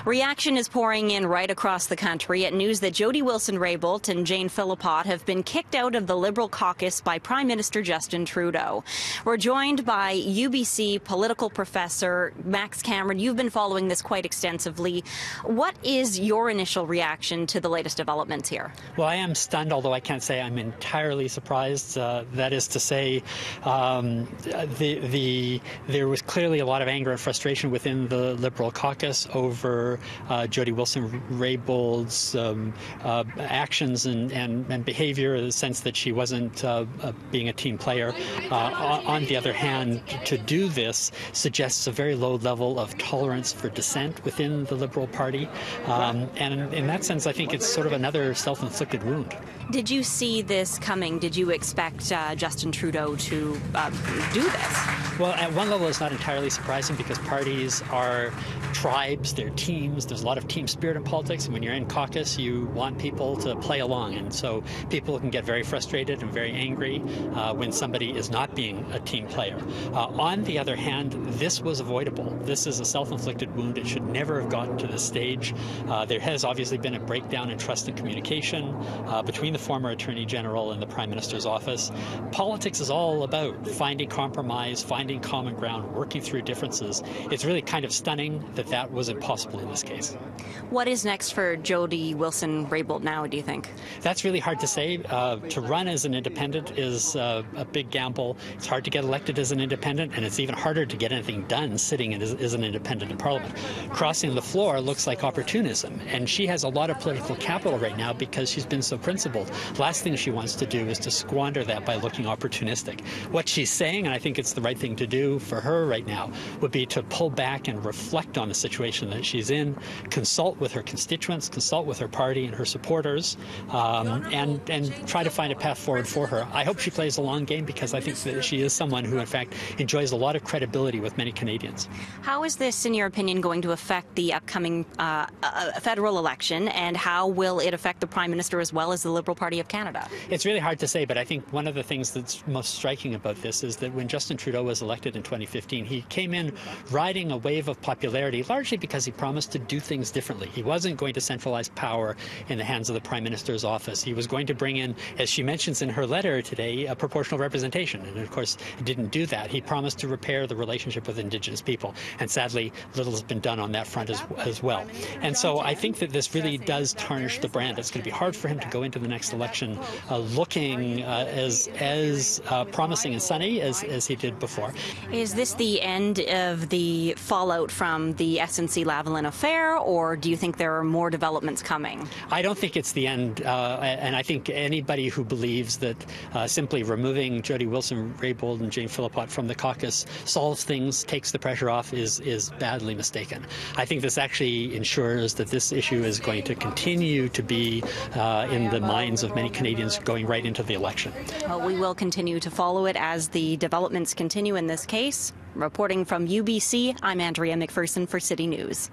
Reaction is pouring in right across the country at news that Jody Wilson-Raybould and Philpott have been kicked out of the Liberal caucus by Prime Minister Justin Trudeau. We're joined by UBC political professor Max Cameron. You've been following this quite extensively. What is your initial reaction to the latest developments here? Well, I am stunned, although I can't say I'm entirely surprised. That is to say, there was clearly a lot of anger and frustration within the Liberal caucus over Jody Wilson-Raybould's actions and behavior, in the sense that she wasn't being a team player. On the other hand, to do this suggests a very low level of tolerance for dissent within the Liberal Party. And in that sense, I think it's sort of another self-inflicted wound. Did you see this coming? Did you expect Justin Trudeau to do this? Well, at one level, it's not entirely surprising because parties are tribes, they're teams. There's a lot of team spirit in politics, and when you're in caucus, you want people to play along. And so people can get very frustrated and very angry when somebody is not being a team player. On the other hand, this was avoidable. This is a self-inflicted wound. It should never have gotten to this stage. There has obviously been a breakdown in trust and communication between the former Attorney General and the Prime Minister's office. Politics is all about finding compromise, finding common ground, working through differences. It's really kind of stunning that that was impossible in this case. What is next for Jody Wilson-Raybould now, do you think? That's really hard to say. To run as an independent is a big gamble. It's hard to get elected as an independent, and it's even harder to get anything done sitting as an independent in Parliament. Crossing the floor looks like opportunism, and she has a lot of political capital right now because she's been so principled. Last thing she wants to do is to squander that by looking opportunistic. What she's saying, and I think it's the right thing to do for her right now, would be to pull back and reflect on the situation that she's in, consult with her constituents, consult with her party and her supporters, and try to find a path forward for her. I hope she plays a long game because I think that she is someone who, in fact, enjoys a lot of credibility with many Canadians. How is this, in your opinion, going to affect the upcoming federal election, and how will it affect the Prime Minister as well as the Liberal Party of Canada? It's really hard to say, but I think one of the things that's most striking about this is that when Justin Trudeau was elected in 2015, he came in riding a wave of popularity, largely because he promised to do things differently. He wasn't going to centralize power in the hands of the Prime Minister's office. He was going to bring in, as she mentions in her letter today, a proportional representation. And of course, he didn't do that. He promised to repair the relationship with Indigenous people. And sadly, little has been done on that front as well. And so I think that this really does tarnish the brand. It's going to be hard for him to go into the next election looking as promising and sunny as he did before. Is this the end of the fallout from the SNC-Lavalin affair, or do you think there are more developments coming? I don't think it's the end, and I think anybody who believes that simply removing Jody Wilson-Raybould and Philpott from the caucus solves things, takes the pressure off, is badly mistaken. I think this actually ensures that this issue is going to continue to be in the minds of many Canadians going right into the election. Well, we will continue to follow it as the developments continue in this case. Reporting from UBC, I'm Andrea Macpherson for City News.